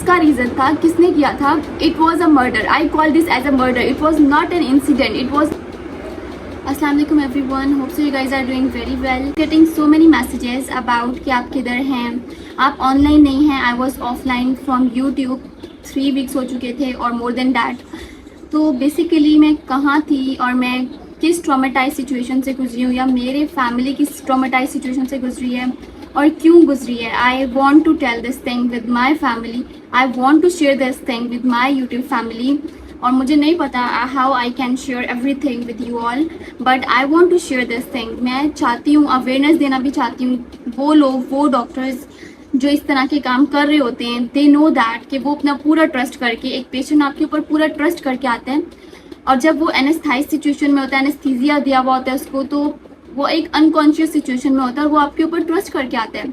इसका रीज़न था, किसने किया था, it was a murder. I call this as a murder. It was not an incident. It was. अस्सलाम वालेकुम everyone, hope so you guys are doing very well. Getting so many messages about कि आप किधर हैं, आप online नहीं हैं. I was offline from YouTube. 3 weeks हो चुके थे और मोर देन डैट. तो बेसिकली मैं कहाँ थी और मैं किस ट्रॉमेटाइज सिचुएशन से गुजरी हूँ, या मेरे फैमिली किस ट्रॉमेटाइज सिचुएशन से गुजरी है और क्यों गुजरी है. I want to tell this thing with my family. I want to share this thing with my YouTube family. और मुझे नहीं पता how I can share everything with you all, but I want to share this thing. मैं चाहती हूँ, awareness देना भी चाहती हूँ. वो लोग, वो डॉक्टर्स जो इस तरह के काम कर रहे होते हैं, दे नो दैट कि वो अपना पूरा ट्रस्ट करके, एक पेशेंट आपके ऊपर पूरा ट्रस्ट करके आते हैं, और जब वो एनेस्थाइज सिचुएशन में होता है, एनेस्थीसिया दिया हुआ होता है उसको, तो वो एक अनकॉन्शियस सिचुएशन में होता है और वो आपके ऊपर ट्रस्ट करके आते हैं.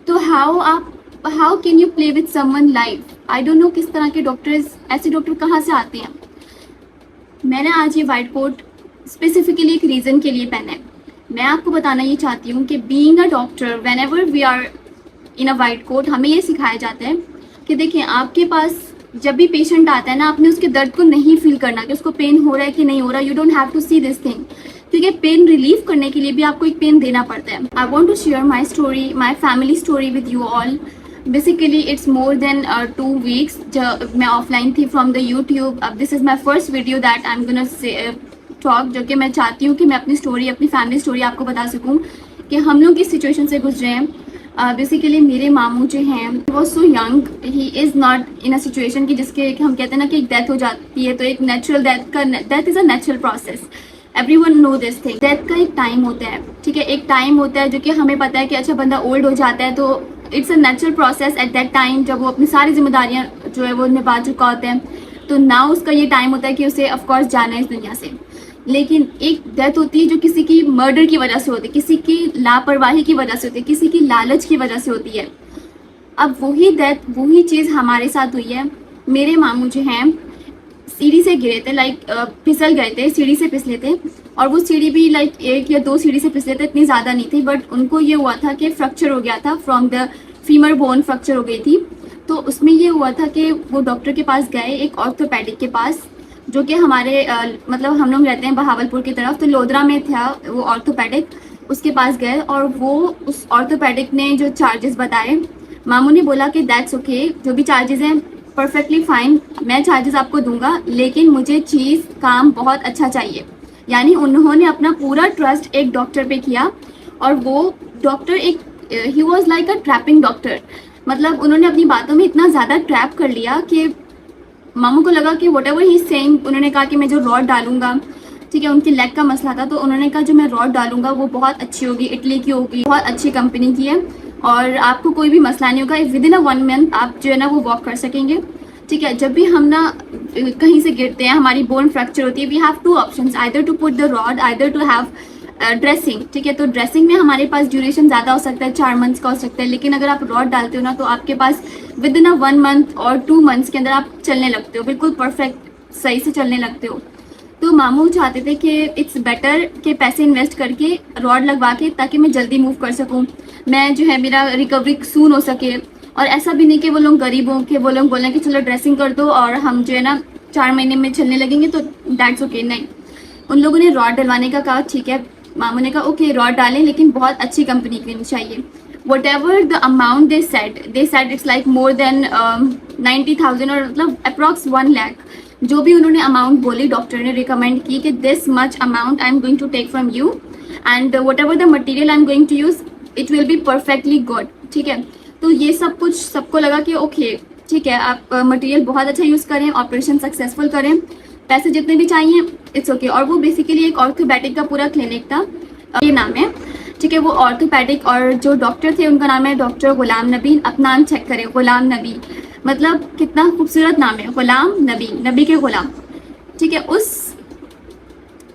तो how can you play with someone life. I don't no किस तरह के डॉक्टर्स, ऐसे डॉक्टर कहाँ से आते हैं. मैंने आज ये वाइट कोट स्पेसिफिकली एक रीज़न के लिए पहना है. मैं आपको बताना ये चाहती हूँ कि being a doctor, whenever we are in a white coat, हमें ये सिखाया जाता है कि देखिए, आपके पास जब भी पेशेंट आता है ना, आपने उसके दर्द को नहीं फील करना कि उसको पेन हो रहा है कि नहीं हो रहा. You don't have to see this thing, क्योंकि पेन रिलीव करने के लिए भी आपको एक पेन देना पड़ता है. I want to share my story, my family story with you all. Basically it's more than 2 weeks मैं ऑफलाइन थी फ्रॉम द यूट्यूब. अब this is my first video that I am gonna talk, जो कि मैं चाहती हूँ कि मैं अपनी स्टोरी, अपनी फैमिली स्टोरी आपको बता सकूँ कि हम लोग किस सिचुएशन से गुजरे हैं. बेसिकली मेरे मामू जो हैं, वो so young, he is not in a situation कि जिसके हम कहते हैं ना कि एक डेथ हो जाती है, तो एक natural death is a natural process. Everyone know this thing. Death का एक टाइम होता है, ठीक है, एक टाइम होता है जो कि हमें पता है कि अच्छा बंदा ओल्ड हो जाता है, तो it's a natural process at that time, जब वो अपनी सारी जिम्मेदारियाँ जो है वो निभा चुका होता है. तो नाउ उसका ये टाइम होता है कि उसे ऑफकोर्स जाना है इस दुनिया से. लेकिन एक डेथ होती है जो किसी की मर्डर की वजह से होती है, किसी की लापरवाही की वजह से होती है, किसी की लालच की वजह से होती है. अब वही डेथ, वही चीज़ हमारे साथ हुई है. मेरे मामू जो हैं, सीढ़ी से गिरे थे, लाइक फिसल गए थे, सीढ़ी से फिसले थे. और वो सीढ़ी भी लाइक 1 या 2 सीढ़ी से फिसले थे, इतनी ज़्यादा नहीं थी, बट उनको ये हुआ था कि फ्रैक्चर हो गया था, from the femur bone fracture हो गई थी. तो उसमें ये हुआ था कि वो डॉक्टर के पास गए, एक ऑर्थोपेडिक के पास, जो कि हमारे मतलब हम लोग रहते हैं बहावलपुर की तरफ, तो लोधरा में था वो ऑर्थोपेडिक. उसके पास गए और वो उस ऑर्थोपेडिक ने जो चार्जेस बताए, मामू ने बोला कि दैट्स ओके, जो भी चार्जेस हैं परफेक्टली फाइन, मैं चार्जेस आपको दूंगा, लेकिन मुझे चीज़ काम बहुत अच्छा चाहिए. यानी उन्होंने अपना पूरा ट्रस्ट एक डॉक्टर पे किया, और वो डॉक्टर एक, he was like a trapping doctor. मतलब उन्होंने अपनी बातों में इतना ज़्यादा ट्रैप कर लिया कि मामू को लगा कि वट एवर ही सेइंग. उन्होंने कहा कि मैं जो रॉड डालूंगा, ठीक है, उनकी लेग का मसला था, तो उन्होंने कहा जो मैं रॉड डालूंगा वो बहुत अच्छी होगी, इटली की होगी, बहुत अच्छी कंपनी की है, और आपको कोई भी मसला नहीं होगा, विद इन अ 1 मंथ आप जो है ना वो वॉक कर सकेंगे. ठीक है, जब भी हम ना कहीं से गिरते हैं, हमारी बोन फ्रैक्चर होती है, we have 2 options, either to put the rod, either to have dressing. ठीक है, तो ड्रेसिंग में हमारे पास ड्यूरेशन ज़्यादा हो सकता है, 4 मंथ्स का हो सकता है, लेकिन अगर आप रॉड डालते हो ना, तो आपके पास विद इन अ 1 मंथ और 2 मंथ्स के अंदर आप चलने लगते हो, बिल्कुल परफेक्ट सही से चलने लगते हो. तो मामू चाहते थे कि इट्स बेटर कि पैसे इन्वेस्ट करके रॉड लगवा के, ताकि मैं जल्दी मूव कर सकूँ, मैं जो है मेरा रिकवरी सून हो सके. और ऐसा भी नहीं कि वो लोग गरीब हों कि वो लोग बोलें कि चलो ड्रेसिंग कर दो और हम जो है ना 4 महीने में चलने लगेंगे, तो दैट्स ओके. नहीं, उन लोगों ने रॉड डलवाने का कहा. ठीक है, मामू ने कहा ओके रॉड डालें, लेकिन बहुत अच्छी कंपनी की चाहिए. What ever the amount they said it's like more than 90,000, और मतलब अप्रॉक्स 1 लाख. जो भी उन्होंने अमाउंट बोली, डॉक्टर ने रिकमेंड की कि this much amount I am going to take from you, and whatever the material I am going to use, it will be perfectly good. ठीक है, तो ये सब कुछ सबको लगा कि ओके ठीक है, आप मटेरियल बहुत अच्छा यूज़ करें, ऑपरेशन सक्सेसफुल करें, पैसे जितने भी चाहिए इट्स ओके. और वो बेसिकली एक ऑर्थोपेडिक का पूरा क्लिनिक था, ये नाम है. ठीक है, वो ऑर्थोपेडिक, और जो डॉक्टर थे उनका नाम है डॉक्टर गुलाम नबी. अपना नाम चेक करें, गुलाम नबी, मतलब कितना खूबसूरत नाम है, गुलाम नबी, नबी के गुलाम. ठीक है, उस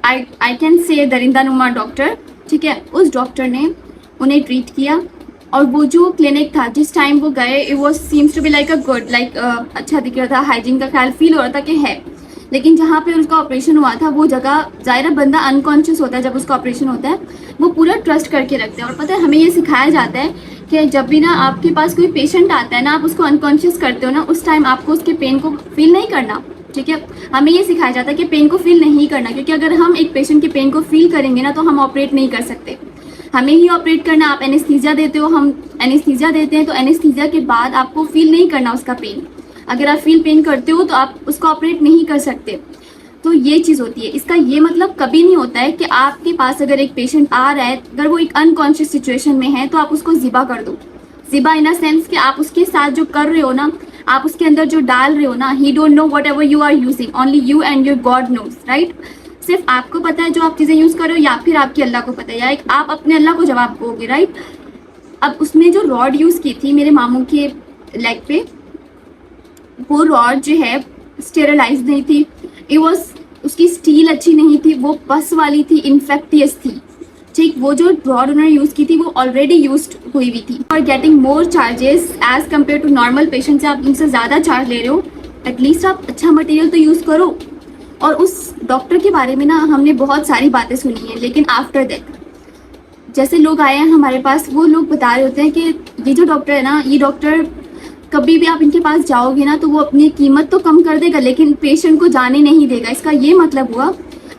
आई कैन से दरिंदा नुमा डॉक्टर. ठीक है, उस डॉक्टर ने उन्हें ट्रीट किया, और वो जो क्लिनिक था जिस टाइम वो गए, it was seems to be like a good, like अच्छा दिख रहा था, हाइजीन का ख्याल फील हो रहा था कि है. लेकिन जहाँ पे उसका ऑपरेशन हुआ था, वो जगह, ज़ाहिर बंदा अनकॉन्शियस होता है जब उसका ऑपरेशन होता है, वो पूरा ट्रस्ट करके रखते हैं. और पता है, हमें ये सिखाया जाता है कि जब भी ना आपके पास कोई पेशेंट आता है ना, आप उसको अनकॉन्शियस करते हो ना, उस टाइम आपको उसके पेन को फील नहीं करना, ठीक है। हमें ये सिखाया जाता है कि पेन को फील नहीं करना, क्योंकि अगर हम एक पेशेंट के पेन को फील करेंगे ना तो हम ऑपरेट नहीं कर सकते, हमें ही ऑपरेट करना। आप एनेस्थीसिया देते हो, हम एनेस्थीसिया देते हैं, तो एनेस्थीसिया के बाद आपको फील नहीं करना उसका पेन। अगर आप फील पेन करते हो तो आप उसको ऑपरेट नहीं कर सकते। तो ये चीज़ होती है। इसका ये मतलब कभी नहीं होता है कि आपके पास अगर एक पेशेंट आ रहा है, अगर वो एक अनकॉन्शियस सिचुएशन में है, तो आप उसको ज़िबा कर दो। ज़िबा इन अ सेंस कि आप उसके साथ जो कर रहे हो ना, आप उसके अंदर जो डाल रहे हो ना, he don't know whatever you are using, only you and your God knows, right. सिर्फ आपको पता है जो आप चीज़ें यूज़ कर रहे हो, या फिर आपके अल्लाह को पता है, या एक आप अपने अल्लाह को जवाब दोगे, राइट। अब उसने जो रॉड यूज़ की थी मेरे मामू के लेग पे, वो रॉड जो है स्टेरलाइज नहीं थी, इट वॉज, उसकी स्टील अच्छी नहीं थी, वो पस वाली थी, इन्फेक्टियस थी, ठीक। वो जो रॉड उन्होंने यूज़ की थी वो ऑलरेडी यूज्ड हुई हुई थी। और getting more charges as compare to normal patient से आप उनसे ज़्यादा चार्ज ले रहे हो, एटलीस्ट आप अच्छा मटेरियल तो यूज़ करो। और उस डॉक्टर के बारे में ना हमने बहुत सारी बातें सुनी हैं, लेकिन आफ्टर दैट जैसे लोग आए हैं हमारे पास, वो लोग बता रहे होते हैं कि ये जो डॉक्टर है ना, ये डॉक्टर कभी भी आप इनके पास जाओगे ना तो वो अपनी कीमत तो कम कर देगा, लेकिन पेशेंट को जाने नहीं देगा। इसका ये मतलब हुआ,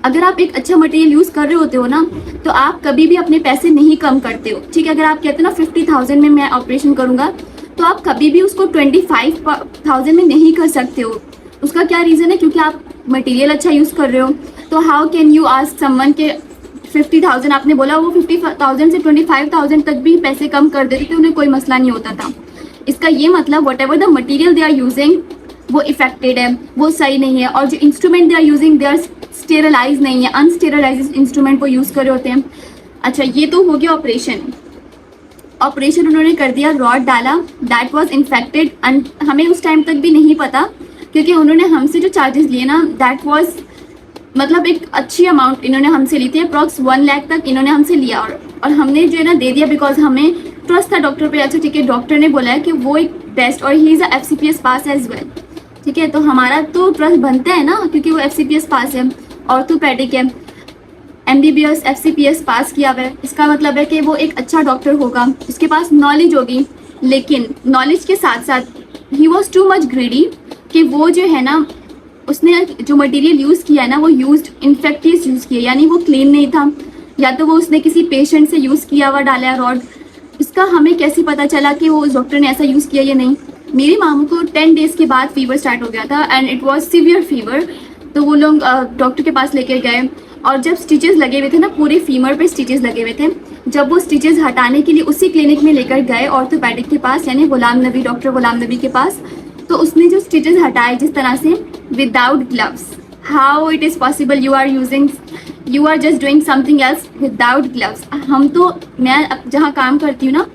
अगर आप एक अच्छा मटेरियल यूज़ कर रहे होते हो ना, तो आप कभी भी अपने पैसे नहीं कम करते हो, ठीक है। अगर आप कहते हो ना 50,000 में मैं ऑपरेशन करूँगा, तो आप कभी भी उसको 25,000 में नहीं कर सकते हो। उसका क्या रीज़न है? क्योंकि आप मटेरियल अच्छा यूज़ कर रहे हो। तो how can you ask someone के 50,000, आपने बोला, वो 50,000 से 25,000 तक भी पैसे कम कर देते थे, उन्हें कोई मसला नहीं होता था। इसका ये मतलब whatever the material they are using वो इफेक्टेड है, वो सही नहीं है, और जो instrument they are using they are sterilize नहीं है, अनस्टेरलाइज इंस्ट्रूमेंट वो यूज़ कर रहे होते हैं। अच्छा, ये तो हो गया ऑपरेशन। ऑपरेशन उन्होंने कर दिया, रॉड डाला, दैट वाज इन्फेक्टेड, हमें उस टाइम तक भी नहीं पता, क्योंकि उन्होंने हमसे जो चार्जेस लिए ना, दैट वाज मतलब एक अच्छी अमाउंट इन्होंने हमसे ली थी, अप्रॉक्स 1 लाख तक इन्होंने हमसे लिया, और हमने जो है ना दे दिया, बिकॉज हमें ट्रस्ट था डॉक्टर पे। अच्छा ठीक है, डॉक्टर ने बोला है कि वो एक बेस्ट, और he is a FCPS pass as well, ठीक है। तो हमारा तो ट्रस्ट बनता है ना, क्योंकि वो FCPS पास है, ऑर्थोपेडिक है, MBBS FCPS पास किया हुआ है। इसका मतलब है कि वो एक अच्छा डॉक्टर होगा, उसके पास नॉलेज होगी। लेकिन नॉलेज के साथ साथ he was too much greedy, कि वो जो है ना, उसने जो मटेरियल यूज़ किया है ना, वो यूज्ड इन्फेक्टियस यूज़ किया, यानी वो क्लीन नहीं था, या तो वो उसने किसी पेशेंट से यूज़ किया हुआ डाला रॉड। इसका हमें कैसे पता चला कि वो उस डॉक्टर ने ऐसा यूज़ किया या नहीं? मेरी मामू को 10 डेज़ के बाद फीवर स्टार्ट हो गया था, and it was severe fever. तो वो लोग डॉक्टर के पास लेकर गए, और जब स्टिचेस लगे हुए थे ना, पूरे फीमर पे स्टिचेस लगे हुए थे, जब वो स्टिचेस हटाने के लिए उसी क्लिनिक में लेकर गए ऑर्थोपेडिक के पास, यानी गुलाम नबी, डॉक्टर गुलाम नबी के पास, तो उसने जो स्टिचेस हटाए जिस तरह से, without gloves, how it is possible? You are just doing something else without gloves. हम तो, मैं जहाँ काम करती हूँ ना,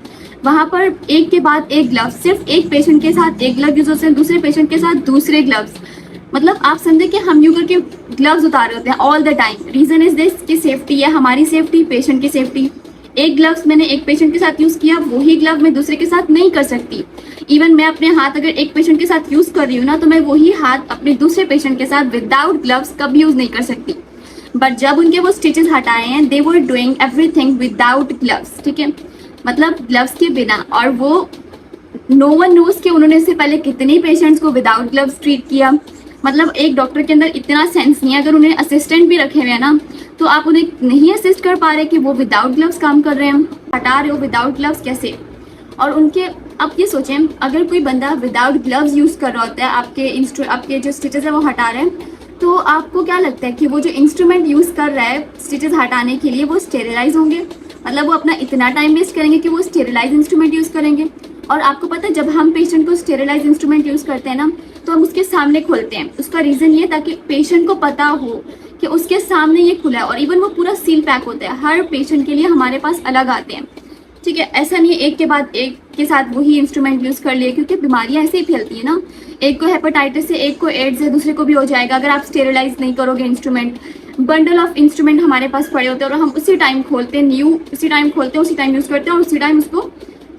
वहाँ पर एक के बाद एक ग्लव्स, सिर्फ एक पेशेंट के साथ एक ग्लव यूज होते हैं, दूसरे पेशेंट के साथ दूसरे ग्लव्स। मतलब आप समझे कि हम यूँ करके ग्लव्स उतार रहे होते हैं all the time. Reason is this कि सेफ्टी है, हमारी सेफ्टी, पेशेंट की सेफ्टी। एक ग्लव्स मैंने एक पेशेंट के साथ यूज़ किया, वही ग्लव मैं दूसरे के साथ नहीं कर सकती। इवन मैं अपने हाथ अगर एक पेशेंट के साथ यूज़ कर रही हूँ ना, तो मैं वही हाथ अपने दूसरे पेशेंट के साथ विदाउट ग्लव्स कभी यूज़ नहीं कर सकती। बट जब उनके वो स्टिचेस हटाए हैं, they were doing everything without gloves, ठीक है, मतलब ग्लव्स के बिना। और वो नो वन नोज कि उन्होंने इससे पहले कितने पेशेंट्स को विदाउट ग्लव्स ट्रीट किया। मतलब एक डॉक्टर के अंदर इतना सेंस नहीं है, अगर उन्हें असिस्टेंट भी रखे हुए हैं ना, तो आप उन्हें नहीं असिस्ट कर पा रहे कि वो विदाउट ग्लव्स काम कर रहे हैं, हटा रहे हो विदाउट ग्लव्स कैसे? और उनके, अब ये सोचें, अगर कोई बंदा विदाउट ग्लव्स यूज़ कर रहा होता है, आपके जो स्टिचेस है वो हटा रहे हैं, तो आपको क्या लगता है कि वो जो इंस्ट्रूमेंट यूज़ कर रहा है स्टिचेस हटाने के लिए, वो स्टेरिलाइज होंगे? मतलब वो अपना इतना टाइम वेस्ट करेंगे कि वो स्टेरिलाइज इंस्ट्रूमेंट यूज़ करेंगे? और आपको पता है, जब हम पेशेंट को स्टेरिलाइज इंस्ट्रूमेंट यूज़ करते हैं ना, तो हम उसके सामने खोलते हैं। उसका रीज़न ये, ताकि पेशेंट को पता हो कि उसके सामने ये खुला है, और इवन वो पूरा सील पैक होता है। हर पेशेंट के लिए हमारे पास अलग आते हैं, ठीक है। ऐसा नहीं है एक के बाद एक के साथ वही इंस्ट्रूमेंट यूज़ कर लिए, क्योंकि बीमारियां ऐसे ही फैलती है ना, एक को हेपेटाइटिस है, एक को एड्स है, दूसरे को भी हो जाएगा अगर आप स्टेरिलाइज नहीं करोगे इंस्ट्रूमेंट। बंडल ऑफ इंस्ट्रूमेंट हमारे पास पड़े होते हैं, और हम उसी टाइम खोलते हैं, उसी टाइम खोलते हैं, उसी टाइम यूज़ करते हैं, और उसी टाइम उसको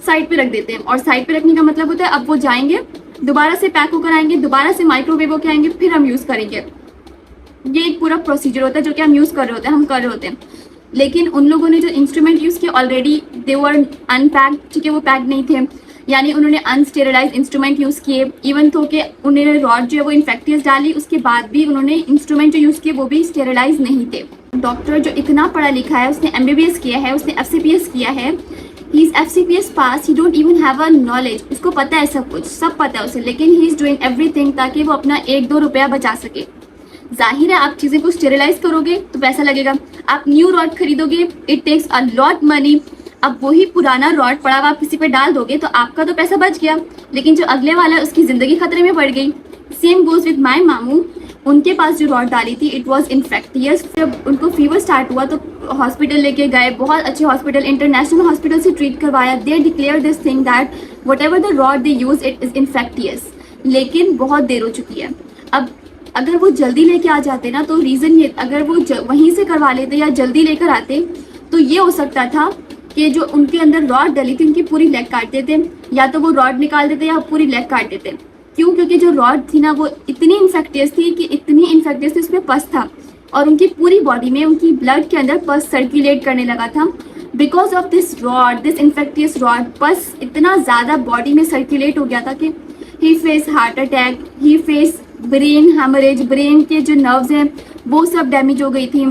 साइड पे रख देते हैं। और साइड पे रखने का मतलब होता है, अब वो जाएंगे, दोबारा से पैक होकर आएंगे, दोबारा से माइक्रोवेव होकर आएंगे, फिर हम यूज़ करेंगे। ये एक पूरा प्रोसीजर होता है जो कि हम यूज़ कर रहे होते हैं, हम कर रहे होते हैं। लेकिन उन लोगों ने जो इंस्ट्रूमेंट यूज़ किए ऑलरेडी दे वर अनपैक्ड, ठीक है, वो पैक नहीं थे, यानी उन्होंने अनस्टेरलाइज इंस्ट्रूमेंट यूज़ किए। इवन तो कि उन्होंने रॉड जो है वो इन्फेक्टियस डाली, उसके बाद भी उन्होंने इंस्ट्रूमेंट जो यूज़ किए वो भी स्टेरलाइज नहीं थे। डॉक्टर जो इतना पढ़ा लिखा है, उसने MBBS किया है, उसने FCPS किया है, he is FCPS pass, he don't even have a knowledge, उसको पता है सब कुछ, सब पता है उसे, लेकिन ही इज़ डूइंग एवरीथिंग ताकि वो अपना 1-2 रुपया बचा सके। जाहिर है आप चीज़ें को स्टेरिलाइज करोगे तो पैसा लगेगा, आप न्यू रॉड खरीदोगे, it takes a lot money. अब वही पुराना रॉड पड़ा हुआ आप किसी पे डाल दोगे तो आपका तो पैसा बच गया, लेकिन जो अगले वाला है उसकी ज़िंदगी खतरे में पड़ गई। सेम गोज विद माई मामू, उनके पास जो रॉड डाली थी इट वॉज इन्फेक्टियस। जब उनको फीवर स्टार्ट हुआ तो हॉस्पिटल लेके गए, बहुत अच्छे हॉस्पिटल, इंटरनेशनल हॉस्पिटल से ट्रीट करवाया। They declare this thing that what ever the rod they use it is infectious, लेकिन बहुत देर हो चुकी है। अब अगर वो जल्दी लेके आ जाते ना तो रीज़न ये, अगर वो वहीं से करवा लेते या जल्दी लेकर आते तो ये हो सकता था कि जो उनके अंदर रॉड डली थी उनकी पूरी लेग काट देते, या तो वो रॉड निकाल देते या पूरी लेग काट देते। क्यों? क्योंकि जो रॉड थी ना वो इतनी इन्फेक्टियस थी कि इतनी इन्फेक्टियस थी, उसमें पस था और उनकी पूरी बॉडी में, उनकी ब्लड के अंदर पस सर्कुलेट करने लगा था। Because of this rod, this infectious rod, पस इतना ज़्यादा बॉडी में सर्कुलेट हो गया था कि ही फेस हार्ट अटैक, ही फेस ब्रेन हेमरेज, ब्रेन के जो नर्व्स हैं वो सब डैमेज हो गई थी,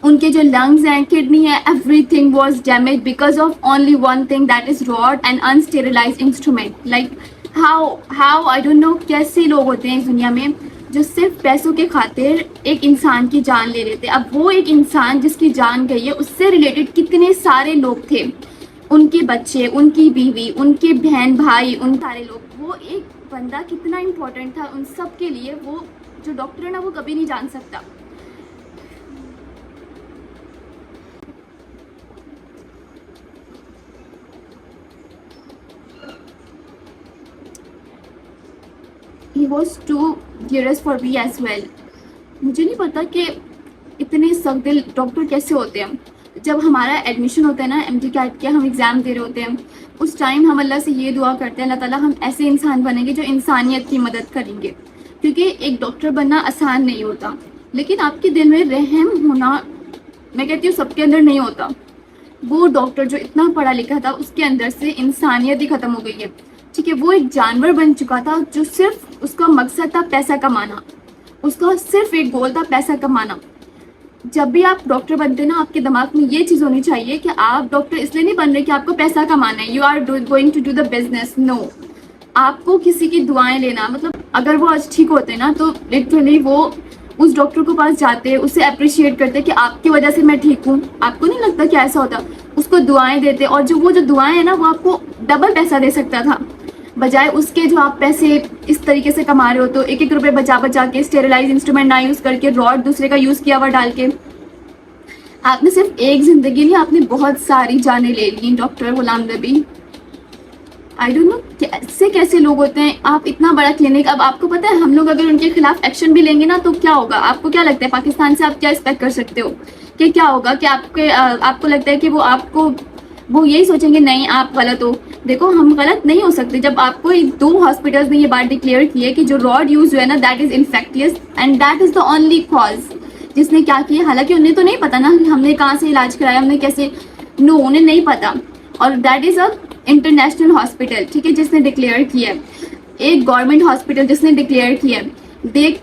उनके जो लंग्स हैं, किडनी है, everything was damage because of only one thing that is rod and unsterilised instrument. Like how I don't know कैसे लोग होते हैं इस दुनिया में जो सिर्फ पैसों के खातिर एक इंसान की जान ले लेते। अब वो एक इंसान जिसकी जान गई है उससे रिलेटेड कितने सारे लोग थे, उनके बच्चे, उनकी बीवी, उनके बहन भाई, उन सारे लोग, वो एक बंदा कितना इम्पोर्टेंट था उन सब के लिए, वो जो डॉक्टर है ना वो कभी नहीं जान सकता। He was too curious for me as well. मुझे नहीं पता कि इतने सख्त डॉक्टर कैसे होते हैं। जब हमारा एडमिशन होता है ना MD कैट के, हम एग्ज़ाम दे रहे होते हैं, उस टाइम हम अल्लाह से ये दुआ करते हैं, अल्लाह ताला हम ऐसे इंसान बनेंगे जो इंसानियत की मदद करेंगे, क्योंकि एक डॉक्टर बनना आसान नहीं होता, लेकिन आपके दिल में रहम होना, मैं कहती हूँ सबके अंदर नहीं होता। वो डॉक्टर जो इतना पढ़ा लिखा था उसके अंदर से इंसानियत ही ख़त्म हो गई है, ठीक है। वो एक जानवर बन चुका था जो सिर्फ उसका मकसद था पैसा कमाना, उसका सिर्फ एक गोल था पैसा कमाना। जब भी आप डॉक्टर बनते हैं ना, आपके दिमाग में ये चीज़ होनी चाहिए कि आप डॉक्टर इसलिए नहीं बन रहे कि आपको पैसा कमाना है, you are going to do the business. No, आपको किसी की दुआएं लेना, मतलब अगर वो आज ठीक होते ना तो लिटरली वो उस डॉक्टर के पास जाते, उसे अप्रिशिएट करते कि आपकी वजह से मैं ठीक हूँ। आपको नहीं लगता कि ऐसा होता? उसको दुआएं देते, और जो दुआएं है ना वो आपको डबल पैसा दे सकता था, बजाय उसके जो आप पैसे इस तरीके से कमा रहे हो। तो 1-1 रुपये बचा बचा के, स्टेरिलाइज इंस्ट्रूमेंट ना यूज़ करके, रॉड दूसरे का यूज़ किया हुआ डाल के, आपने सिर्फ एक ज़िंदगी नहीं, आपने बहुत सारी जानें ले ली। Doctor Ghulam Nabi, I don't know कैसे लोग होते हैं। आप इतना बड़ा क्लिनिक, अब आपको पता है हम लोग अगर उनके खिलाफ एक्शन भी लेंगे ना तो क्या होगा? आपको क्या लगता है पाकिस्तान से आप क्या एक्सपेक्ट कर सकते हो कि क्या होगा? कि आपको लगता है कि वो यही सोचेंगे नहीं आप गलत हो? देखो, हम गलत नहीं हो सकते। जब आपको 2 हॉस्पिटल्स ने ये बात डिक्लेयर की है कि जो रॉड यूज हुआ है ना that is infectious and that is the only cause. जिसने क्या किया, हालांकि उन्हें तो नहीं पता ना हमने कहाँ से इलाज कराया, हमने कैसे, नो उन्हें नहीं पता, और that is a international hospital, ठीक है, जिसने डिक्लेयर किया है। एक गवर्नमेंट हॉस्पिटल जिसने डिक्लेयर किया है। देख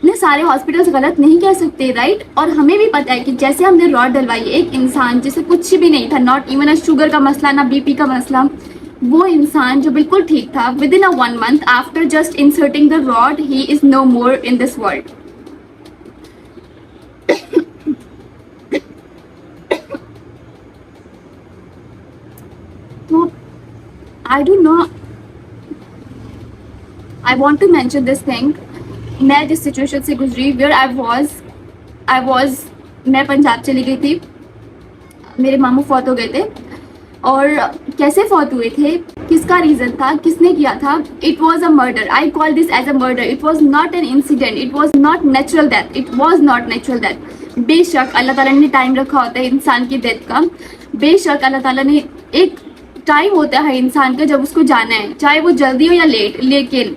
ने सारे हॉस्पिटल्स गलत नहीं कह सकते, राइट? और हमें भी पता है कि जैसे हमने रॉड डलवाई, एक इंसान जिसे कुछ भी नहीं था, नॉट इवन अ शुगर का मसला, ना BP का मसला, वो इंसान जो बिल्कुल ठीक था, with in a 1 month after just inserting the rod he is no more in this world. तो I don't know, I want to mention this thing. मैं जिस सिचुएशन से गुजरी, वेयर आई वॉज मैं पंजाब चली गई थी, मेरे मामू फौत हो गए थे। और कैसे फौत हुए थे, किसका रीज़न था, किसने किया था? It was a murder. I call this as a murder. It was not an incident, it was not natural death, it was not natural death. बेशक अल्लाह ताला ने टाइम रखा होता है इंसान की डेथ का, बेशक अल्लाह ताला ने एक टाइम होता है इंसान का जब उसको जाना है, चाहे वो जल्दी हो या लेट, लेकिन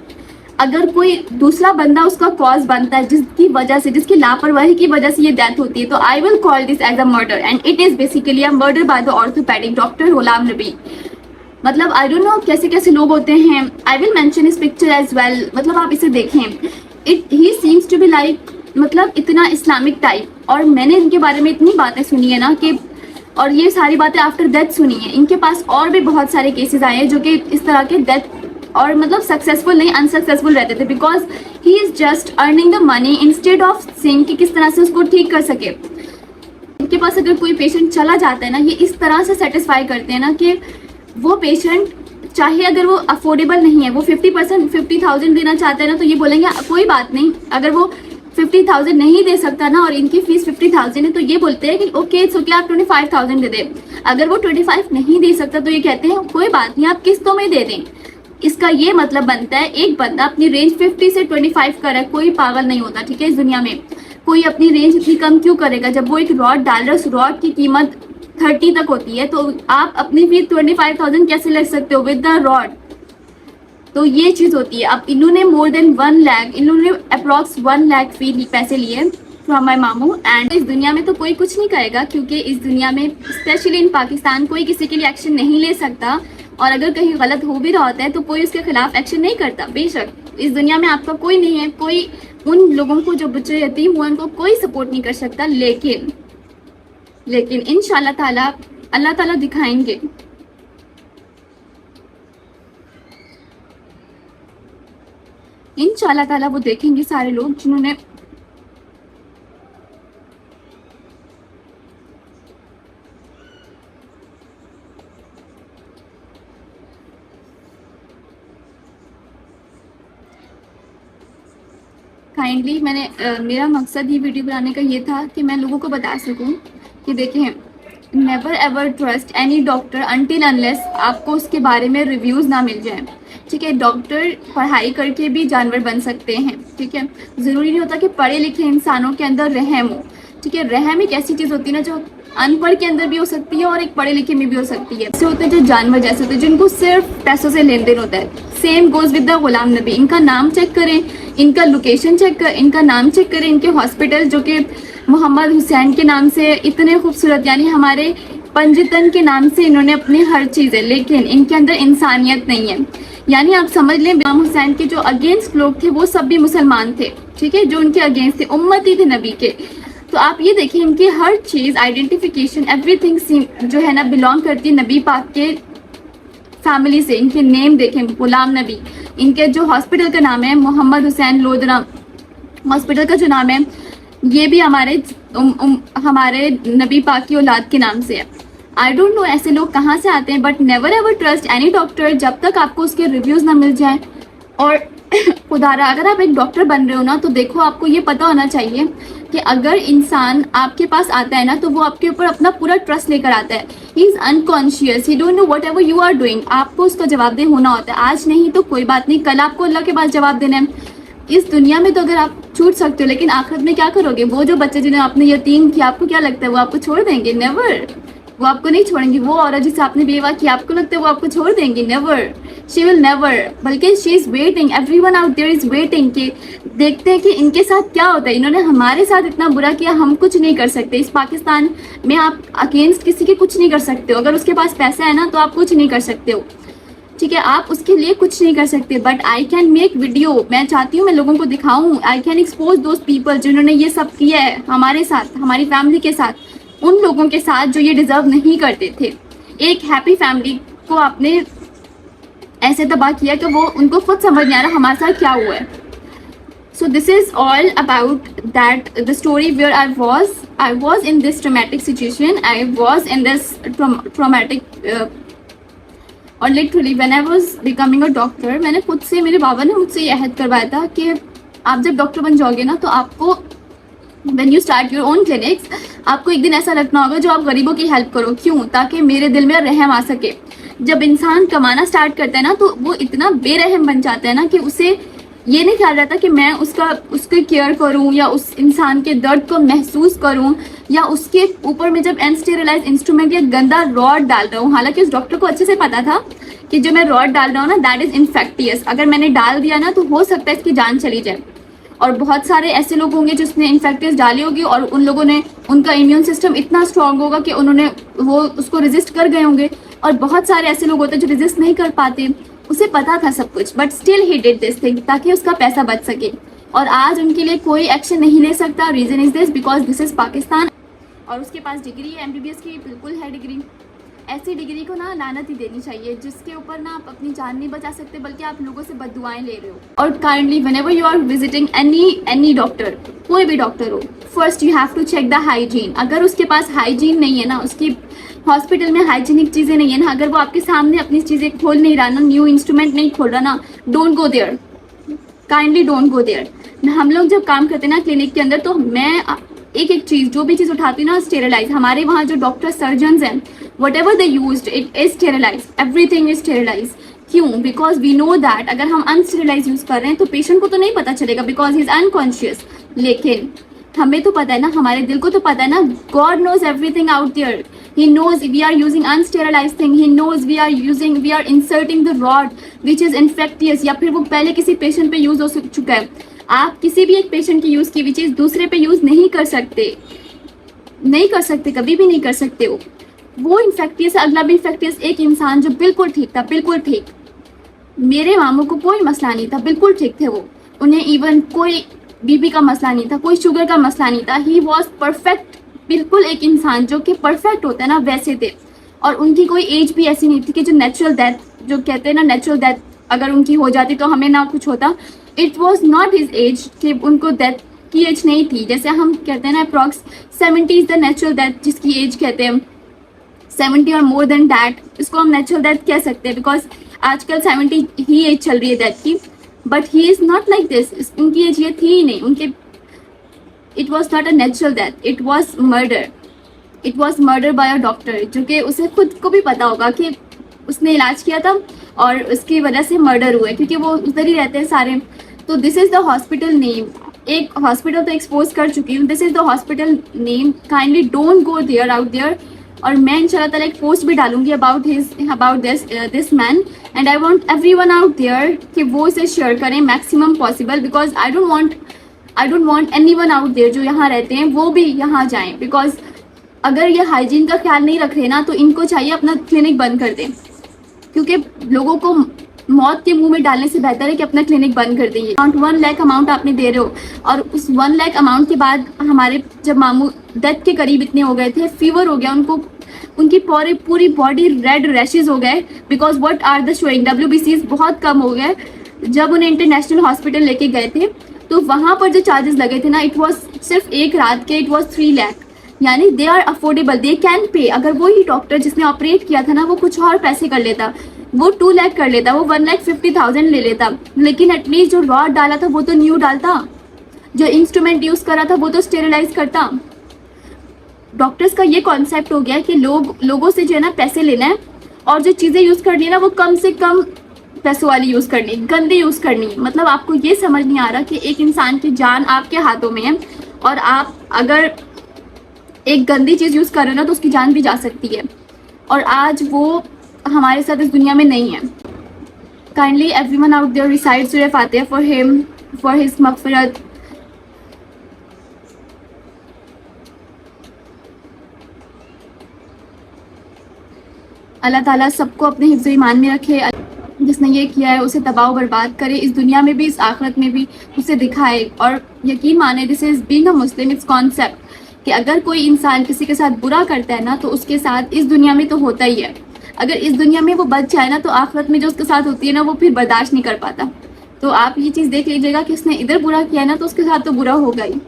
अगर कोई दूसरा बंदा उसका कॉज बनता है, जिसकी वजह से, जिसकी लापरवाही की वजह से ये डेथ होती है, तो I will call this as a murder and it is basically a murder by the orthopaedic doctor Ghulam Nabi. मतलब आई डोंट नो कैसे कैसे लोग होते हैं। आई विल मेंशन इस पिक्चर एज वेल। मतलब आप इसे देखें, he seems to be like मतलब इतना इस्लामिक टाइप। और मैंने इनके बारे में इतनी बातें सुनी है ना कि, और ये सारी बातें आफ्टर डेथ सुनी है। इनके पास और भी बहुत सारे केसेस आए हैं जो कि इस तरह के डेथ और मतलब सक्सेसफुल नहीं अनसक्सेसफुल रहते थे, because he is just earning the money instead of seeing कि किस तरह से उसको ठीक कर सके। इनके पास अगर कोई पेशेंट चला जाता है ना, ये इस तरह से सेटिस्फाई करते हैं ना कि वो पेशेंट चाहे अगर वो अफोर्डेबल नहीं है, वो 50,000 देना चाहते हैं ना, तो ये बोलेंगे कोई बात नहीं। अगर वो 50,000 नहीं दे सकता ना और इनकी फीस 50,000 है, तो ये बोलते हैं कि ओके इट्स ओके, आप 25,000 दे दें। अगर वो 25 नहीं दे सकता तो ये कहते हैं कोई बात नहीं, आप किस्तों में दे दें। इसका ये मतलब बनता है एक बंदा अपनी रेंज 50 से 25 कर रहा है, कोई पागल नहीं होता, ठीक है। इस दुनिया में कोई अपनी रेंज इतनी कम क्यों करेगा? जब वो एक रॉड डाल रहा है, उस रॉड की कीमत 30 तक होती है, तो आप अपनी फीस 25,000 कैसे ले सकते हो विद द रॉड? तो ये चीज होती है। अब इन्होंने मोर देन 1 लाख, इन्होंने अप्रॉक्स 1 लाख फी पैसे लिए फ्रॉम माई मामू। एंड इस दुनिया में तो कोई कुछ नहीं करेगा, क्योंकि इस दुनिया में स्पेशली इन पाकिस्तान कोई किसी के लिए एक्शन नहीं ले सकता। और अगर कहीं गलत हो भी रहा होता है तो कोई उसके खिलाफ एक्शन नहीं करता। बेशक इस दुनिया में आपका कोई नहीं है, कोई उन लोगों को जो बच्चे यतीम हुए उनको कोई सपोर्ट नहीं कर सकता। लेकिन इंशाल्लाह ताला अल्लाह ताला दिखाएंगे। इंशाल्लाह ताला वो देखेंगे सारे लोग जिन्होंने काइंडली मेरा मकसद ये वीडियो बनाने का ये था कि मैं लोगों को बता सकूं कि देखें, never ever trust any doctor until unless आपको उसके बारे में रिव्यूज़ ना मिल जाए, ठीक है। डॉक्टर पढ़ाई करके भी जानवर बन सकते हैं, ठीक है। ज़रूरी नहीं होता कि पढ़े लिखे इंसानों के अंदर रहम हो, ठीक है। रहम एक ऐसी चीज़ होती है ना जो अनपढ़ के अंदर भी हो सकती है और एक पढ़े लिखे में भी हो सकती है। ऐसे होते हैं जो जानवर जैसे होते हैं जिनको सिर्फ पैसों से लेन देन होता है। Same goes with the Ghulam Nabi. इनका नाम चेक करें, इनका लोकेशन चेक कर, इनका नाम चेक करें, इनके हॉस्पिटल जो कि मोहम्मद हुसैन के नाम से इतने खूबसूरत, यानी हमारे पंजतन के नाम से इन्होंने अपनी हर चीज़ है, लेकिन इनके अंदर इंसानियत नहीं है। यानी आप समझ लें इमाम हुसैन के जो अगेंस्ट लोग थे वो सब भी मुसलमान थे, ठीक है, जो उनके अगेंस्ट थे, उम्मती थे नबी के। तो आप ये देखिए इनकी हर चीज़, आइडेंटिफिकेशन, एवरीथिंग जो है ना बिलोंग करती है नबी पाक के फैमिली से। इनके नेम देखें, गुलाम नबी। इनके जो हॉस्पिटल का नाम है मोहम्मद हुसैन लोधरा हॉस्पिटल का जो नाम है, ये भी हमारे नबी पाक की औलाद के नाम से है। आई डोंट नो ऐसे लोग कहाँ से आते हैं, but never ever trust any doctor जब तक आपको उसके रिव्यूज़ ना मिल जाए। और खुदारा अगर आप एक डॉक्टर बन रहे हो ना, तो देखो आपको ये पता होना चाहिए कि अगर इंसान आपके पास आता है ना, तो वो आपके ऊपर अपना पूरा ट्रस्ट लेकर आता है। He is unconscious, he don't know whatever you are doing. आपको उसका जवाबदेह होना होता है। आज नहीं तो कोई बात नहीं, कल आपको अल्लाह के पास जवाब देना है। इस दुनिया में तो अगर आप छूट सकते हो, लेकिन आखिरत में क्या करोगे? वो जो बच्चे जिन्हें आपने यतीम किया, आपको क्या लगता है वो आपको छोड़ देंगे? नेवर, वो आपको नहीं छोड़ेंगे। वो औरत जिसे आपने बेवा किया, आपको लगता है वो आपको छोड़ देंगी? Never, she will never. बल्कि she is waiting, everyone out there is waiting कि देखते हैं कि इनके साथ क्या होता है। इन्होंने हमारे साथ इतना बुरा किया, हम कुछ नहीं कर सकते। इस पाकिस्तान में आप अगेंस्ट किसी के कुछ नहीं कर सकते हो। अगर उसके पास पैसा है ना तो आप कुछ नहीं कर सकते हो, ठीक है, आप उसके लिए कुछ नहीं कर सकते। But I can make video, मैं चाहती हूँ मैं लोगों को दिखाऊँ। I can expose those people जिन्होंने ये सब किया है हमारे साथ, हमारी फैमिली के साथ, उन लोगों के साथ जो ये डिजर्व नहीं करते थे। एक हैप्पी फैमिली को आपने ऐसे तबाह किया कि वो उनको खुद समझ नहीं आ रहा हमारे साथ क्या हुआ है। So this is all about that the story where I was in this traumatic situation, I was in this traumatic. और literally when I was becoming a doctor, मैंने खुद से, मेरे बाबा ने मुझसे ये अहद करवाया था कि आप जब डॉक्टर बन जाओगे ना, तो आपको when you start your own clinics, आपको एक दिन ऐसा रखना होगा जो आप गरीबों की हेल्प करो। क्यों? ताकि मेरे दिल में रहम आ सके। जब इंसान कमाना स्टार्ट करता है ना, तो वो इतना बेरहम बन जाता है ना कि उसे ये नहीं ख्याल रहता कि मैं उसके केयर करूं या उस इंसान के दर्द को महसूस करूं या उसके ऊपर में जब अनस्टेरिलाइज इंस्ट्रूमेंट या गंदा रॉड डाल रहा हूँ। हालांकि उस डॉक्टर को अच्छे से पता था कि जो मैं रॉड डाल रहा हूँ ना दैट इज इन्फेक्टियस, अगर मैंने डाल दिया ना तो हो सकता है इसकी जान चली जाए। और बहुत सारे ऐसे लोग होंगे जिसने इन्फेक्टियस डाली होगी और उन लोगों ने, उनका इम्यून सिस्टम इतना स्ट्रांग होगा कि उन्होंने वो उसको रेजिस्ट कर गए होंगे। और बहुत सारे ऐसे लोग होते हैं जो रेजिस्ट नहीं कर पाते, उसे पता था सब कुछ but still he did this thing ताकि उसका पैसा बच सके। और आज उनके लिए कोई एक्शन नहीं ले सकता। Reason is this because this is Pakistan. और उसके पास डिग्री है, MBBS की बिल्कुल है डिग्री। ऐसी डिग्री को ना लानत ही देनी चाहिए जिसके ऊपर ना आप अपनी जान नहीं बचा सकते बल्कि आप लोगों से बददुआएं ले रहे हो। और kindly whenever you are visiting any doctor, कोई भी डॉक्टर हो, first you have to check the hygiene. अगर उसके पास हाइजीन नहीं है ना, उसकी हॉस्पिटल में हाइजीनिक चीज़ें नहीं है ना, अगर वो आपके सामने अपनी चीज़ें खोल नहीं रहा ना, न्यू इंस्ट्रूमेंट नहीं खोल रहा ना, don't go there, kindly don't go there. हम लोग जब काम करते हैं ना क्लिनिक के अंदर तो मैं एक चीज़, जो भी चीज़ उठाती हूँ ना, स्टेरिलाइज। हमारे वहाँ जो डॉक्टर सर्जन्स हैं, whatever they used it is sterilized, everything is sterilized। क्यों? बिकॉज वी नो दैट अगर हम अनस्टेरिलाइज यूज कर रहे हैं तो पेशेंट को तो नहीं पता चलेगा बिकॉज ही इज अनकॉन्शियस, लेकिन हमें तो पता है ना, हमारे दिल को तो पता है ना। God knows everything out there, he knows we are using unsterilise thing, he knows we are inserting the rod which is infectious, या फिर वो पहले किसी पेशेंट पे यूज हो चुका है। आप किसी भी एक पेशेंट की यूज की हुई चीज दूसरे पे यूज नहीं कर सकते, नहीं कर सकते, कभी भी नहीं कर सकते हो। वो इन्फेक्टियस, अगला भी इन्फेक्टियस। एक इंसान जो बिल्कुल ठीक था, बिल्कुल ठीक, मेरे मामू को कोई मसला नहीं था, बिल्कुल ठीक थे वो, उन्हें इवन कोई बीपी का मसला नहीं था, कोई शुगर का मसला नहीं था। ही वॉज परफेक्ट, बिल्कुल एक इंसान जो कि परफेक्ट होता है ना वैसे थे। और उनकी कोई एज भी ऐसी नहीं थी कि जो नेचुरल डेथ, जो कहते हैं ना नेचुरल डेथ अगर उनकी हो जाती तो हमें ना कुछ होता। It was not his age कि उनको डेथ की एज नहीं थी। जैसे हम कहते हैं ना approx 70 is the natural death जिसकी एज कहते हैं, 70 और मोर देन दैट, इसको हम नेचुरल डेथ कह सकते हैं बिकॉज आजकल 70 ही एज चल रही है डेथ की। But he is not like this, उनकी एज ये थी ही नहीं। उनके it was not a natural death, it was murder, it was murder by a doctor, जो कि उसे खुद को भी पता होगा कि उसने इलाज किया था और उसकी वजह से मर्डर हुआ है क्योंकि वो उधर ही रहते हैं सारे। तो this is the hospital name, एक हॉस्पिटल तो एक्सपोज कर चुकी हूँ, this is the hospital name, kindly don't go there out there. और मैं इंशाल्लाह ताला एक पोस्ट भी डालूंगी about this man and I want everyone out there कि वो इसे शेयर करें maximum possible because I don't want anyone out there जो यहाँ रहते हैं वो भी यहाँ जाएं। बिकॉज अगर ये हाइजीन का ख्याल नहीं रख रहे ना तो इनको चाहिए अपना क्लिनिक बंद कर दें, क्योंकि लोगों को मौत के मुंह में डालने से बेहतर है कि अपना क्लिनिक बंद कर देंगे। 1 लाख अमाउंट आपने दे रहे हो और उस 1 लाख अमाउंट के बाद हमारे जब मामू डेथ के करीब इतने हो गए थे, फीवर हो गया उनको, उनकी पूरी बॉडी रेड रैशेज हो गए because what are the showing, WBCs बहुत कम हो गए। जब उन्हें इंटरनेशनल हॉस्पिटल लेके गए थे तो वहाँ पर जो चार्जेस लगे थे ना, इट वॉज सिर्फ एक रात के, इट वॉज 3 लाख। यानी they are affordable, they can pay. अगर वही डॉक्टर जिसने ऑपरेट किया था ना वो कुछ और पैसे कर लेता, वो 2 लाख कर लेता, वो 1,50,000 ले लेता, लेकिन एटलीस्ट जो रॉड डाला था वो तो न्यू डालता, जो इंस्ट्रूमेंट यूज करा था वो तो स्टेरिलाइज करता। डॉक्टर्स का ये कॉन्सेप्ट हो गया कि लोगों से जो है ना पैसे लेना है और जो चीज़ें यूज़ करनी है ना वो कम से कम पैसों वाली यूज़ करनी, गंदी यूज़ करनी। मतलब आपको ये समझ नहीं आ रहा कि एक इंसान की जान आपके हाथों में है और आप अगर एक गंदी चीज़ यूज़ कर रहे हो ना तो उसकी जान भी जा सकती है। और आज वो हमारे साथ इस दुनिया में नहीं है। Kindly everyone out there recite सूरह फातिहा फॉर हिम, फॉर हिज मगफिरत। अल्लाह ताला सबको अपने हिफ्ज़ ईमान में रखे, जिसने ये किया है उसे तबाह बर्बाद करे, इस दुनिया में भी इस आखिरत में भी उसे दिखाए। और यकीन माने this is being a Muslim, it's concept कि अगर कोई इंसान किसी के साथ बुरा करता है ना तो उसके साथ इस दुनिया में तो होता ही है। अगर इस दुनिया में वो बच जाए ना तो आखिरत में जो उसके साथ होती है ना वो फिर बर्दाश्त नहीं कर पाता। तो आप ये चीज़ देख लीजिएगा कि उसने इधर बुरा किया है ना तो उसके साथ तो बुरा होगा ही।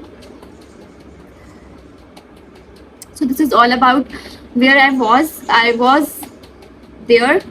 So this is all about where I was there